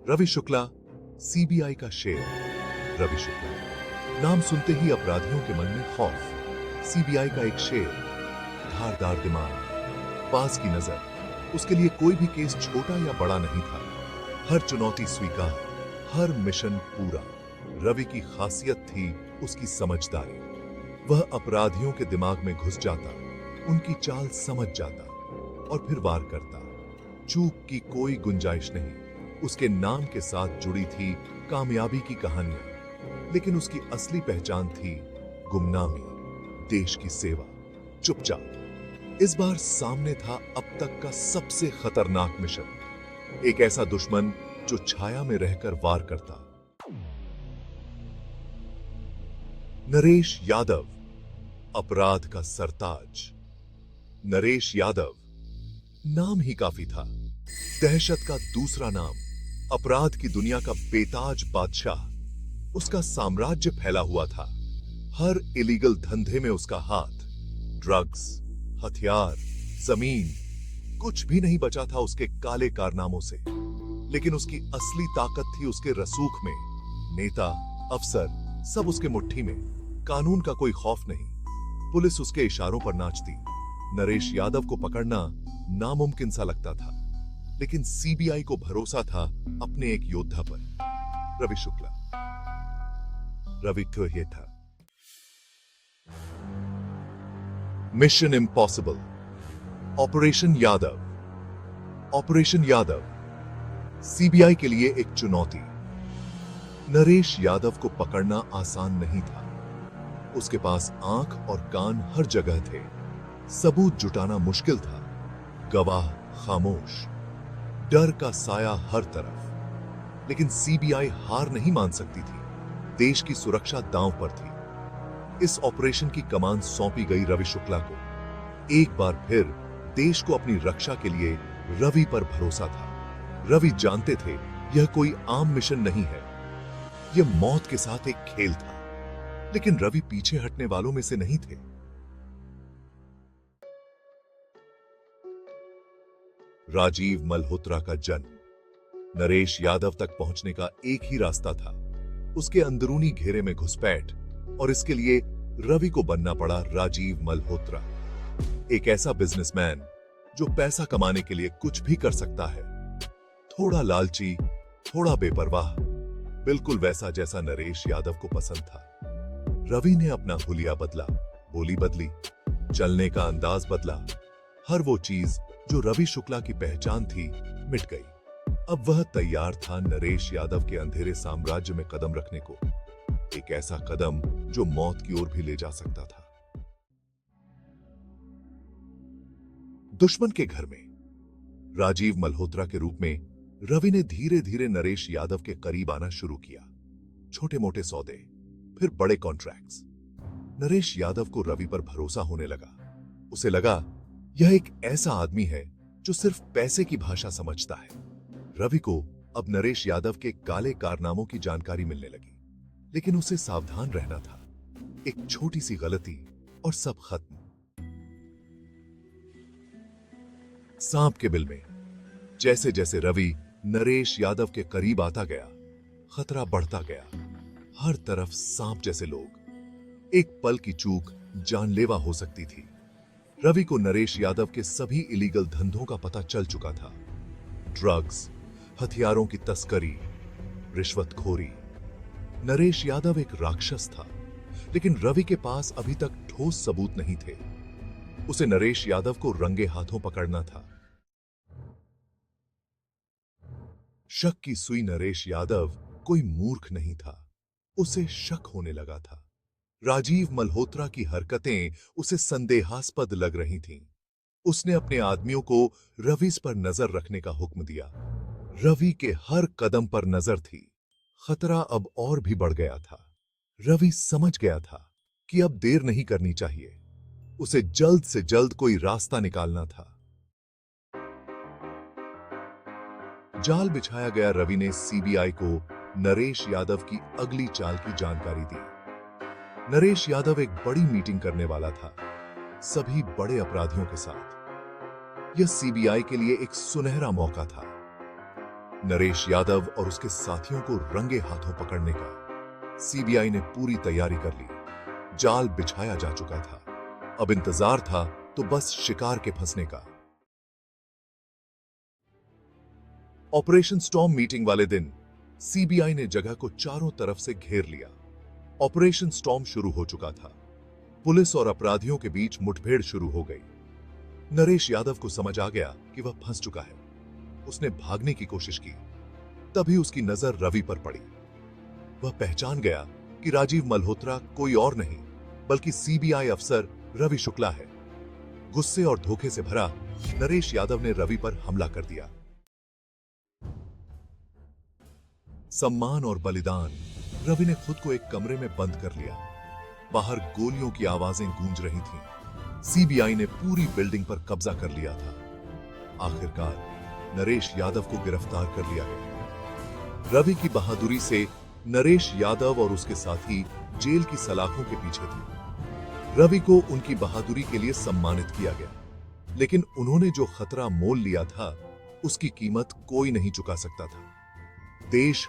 Ravi Shukla, CBI का शेर। रवि शुक्ला नाम सुनते ही अपराधियों के मन में खौफ। सीबीआई का एक शेर, धारदार दिमाग, पास की नजर। उसके लिए कोई भी केस छोटा या बड़ा नहीं था। हर चुनौती स्वीकार, हर मिशन पूरा। रवि की खासियत थी उसकी समझदारी। वह अपराधियों के दिमाग में घुस जाता, उनकी चाल समझ जाता और फिर वार करता। चूक की कोई गुंजाइश नहीं। उसके नाम के साथ जुड़ी थी कामयाबी की कहानियां, लेकिन उसकी असली पहचान थी गुमनामी, देश की सेवा, चुपचाप। इस बार सामने था अब तक का सबसे खतरनाक मिशन। एक ऐसा दुश्मन जो छाया में रहकर वार करता। नरेश यादव, अपराध का सरताज। नरेश यादव नाम ही काफी था। दहशत का दूसरा नाम, अपराध की दुनिया का बेताज बादशाह। उसका साम्राज्य फैला हुआ था। हर इलीगल धंधे में उसका हाथ। ड्रग्स, हथियार, जमीन, कुछ भी नहीं बचा था उसके काले कारनामों से। लेकिन उसकी असली ताकत थी उसके रसूख में। नेता, अफसर, सब उसके मुट्ठी में। कानून का कोई खौफ नहीं। पुलिस उसके इशारों पर नाचती। नरेश यादव को पकड़ना नामुमकिन सा लगता था, लेकिन सीबीआई को भरोसा था अपने एक योद्धा पर, रवि शुक्ला। रवि तो ये था। Mission impossible, operation Yadav. Operation Yadav CBI के लिए एक चुनौती। नरेश यादव को पकड़ना आसान नहीं था। उसके पास आंख और कान हर जगह थे। सबूत जुटाना मुश्किल था। गवाह खामोश, डर का साया हर तरफ। लेकिन सीबीआई हार नहीं मान सकती थी। देश की सुरक्षा दांव पर थी। इस ऑपरेशन की कमान सौंपी गई रवि शुक्ला को। एक बार फिर देश को अपनी रक्षा के लिए रवि पर भरोसा था। रवि जानते थे यह कोई आम मिशन नहीं है, यह मौत के साथ एक खेल था। लेकिन रवि पीछे हटने वालों में से नहीं थे। राजीव मल्होत्रा का जन्म। नरेश यादव तक पहुंचने का एक ही रास्ता था, उसके अंदरूनी घेरे में घुसपैठ। और इसके लिए रवि को बनना पड़ा राजीव मल्होत्रा, एक ऐसा बिजनेसमैन जो पैसा कमाने के लिए कुछ भी कर सकता है। थोड़ा लालची, थोड़ा बेपरवाह, बिल्कुल वैसा जैसा नरेश यादव को पसंद था। रवि ने अपना हुलिया बदला, बोली बदली, चलने का अंदाज बदला। हर वो चीज जो रवि शुक्ला की पहचान थी मिट गई। अब वह तैयार था नरेश यादव के अंधेरे साम्राज्य में कदम रखने को। एक ऐसा कदम जो मौत की ओर भी ले जा सकता था। दुश्मन के घर में राजीव मल्होत्रा के रूप में रवि ने धीरे धीरे नरेश यादव के करीब आना शुरू किया। छोटे मोटे सौदे, फिर बड़े कॉन्ट्रैक्ट्स। नरेश यादव को रवि पर भरोसा होने लगा। उसे लगा यह एक ऐसा आदमी है जो सिर्फ पैसे की भाषा समझता है। रवि को अब नरेश यादव के काले कारनामों की जानकारी मिलने लगी, लेकिन उसे सावधान रहना था। एक छोटी सी गलती और सब खत्म। सांप के बिल में जैसे जैसे रवि नरेश यादव के करीब आता गया, खतरा बढ़ता गया। हर तरफ सांप जैसे लोग। एक पल की चूक जानलेवा हो सकती थी। रवि को नरेश यादव के सभी इलीगल धंधों का पता चल चुका था। ड्रग्स, हथियारों की तस्करी, रिश्वतखोरी। नरेश यादव एक राक्षस था, लेकिन रवि के पास अभी तक ठोस सबूत नहीं थे। उसे नरेश यादव को रंगे हाथों पकड़ना था। शक की सुई नरेश यादव कोई मूर्ख नहीं था। उसे शक होने लगा था। राजीव मल्होत्रा की हरकतें उसे संदेहास्पद लग रही थीं। उसने अपने आदमियों को रवि पर नजर रखने का हुक्म दिया। रवि के हर कदम पर नजर थी। खतरा अब और भी बढ़ गया था। रवि समझ गया था कि अब देर नहीं करनी चाहिए। उसे जल्द से जल्द कोई रास्ता निकालना था। जाल बिछाया गया। रवि ने सीबीआई को नरेश यादव की अगली चाल की जानकारी दी। नरेश यादव एक बड़ी मीटिंग करने वाला था, सभी बड़े अपराधियों के साथ। यह सीबीआई के लिए एक सुनहरा मौका था। नरेश यादव और उसके साथियों को रंगे हाथों पकड़ने का सीबीआई ने पूरी तैयारी कर ली। जाल बिछाया जा चुका था, अब इंतजार था तो बस शिकार के फंसने का। ऑपरेशन स्टॉर्म मीटिंग वाले दिन सीबीआई ने जगह को चारों तरफ से घेर लिया। ऑपरेशन स्टॉर्म शुरू हो चुका था। पुलिस और अपराधियों के बीच मुठभेड़ शुरू हो गई। नरेश यादव को समझ आ गया कि वह फंस चुका है। उसने भागने की कोशिश की, तभी उसकी नजर रवि पर पड़ी। वह पहचान गया कि राजीव मल्होत्रा कोई और नहीं बल्कि सीबीआई अफसर रवि शुक्ला है। गुस्से और धोखे से भरा नरेश यादव ने रवि पर हमला कर दिया। सम्मान और बलिदान। रवि ने खुद को एक कमरे में बंद कर लिया। बाहर गोलियों की आवाजें गूंज रही थीं। सीबीआई ने पूरी बिल्डिंग पर कब्जा कर लिया था। आखिरकार नरेश यादव को गिरफ्तार कर लिया गया। रवि की बहादुरी से नरेश यादव और उसके साथी जेल की सलाखों के पीछे थे। रवि को उनकी बहादुरी के लिए सम्मानित किया गया, लेकिन उन्होंने जो खतरा मोल लिया था उसकी कीमत कोई नहीं चुका सकता था। देश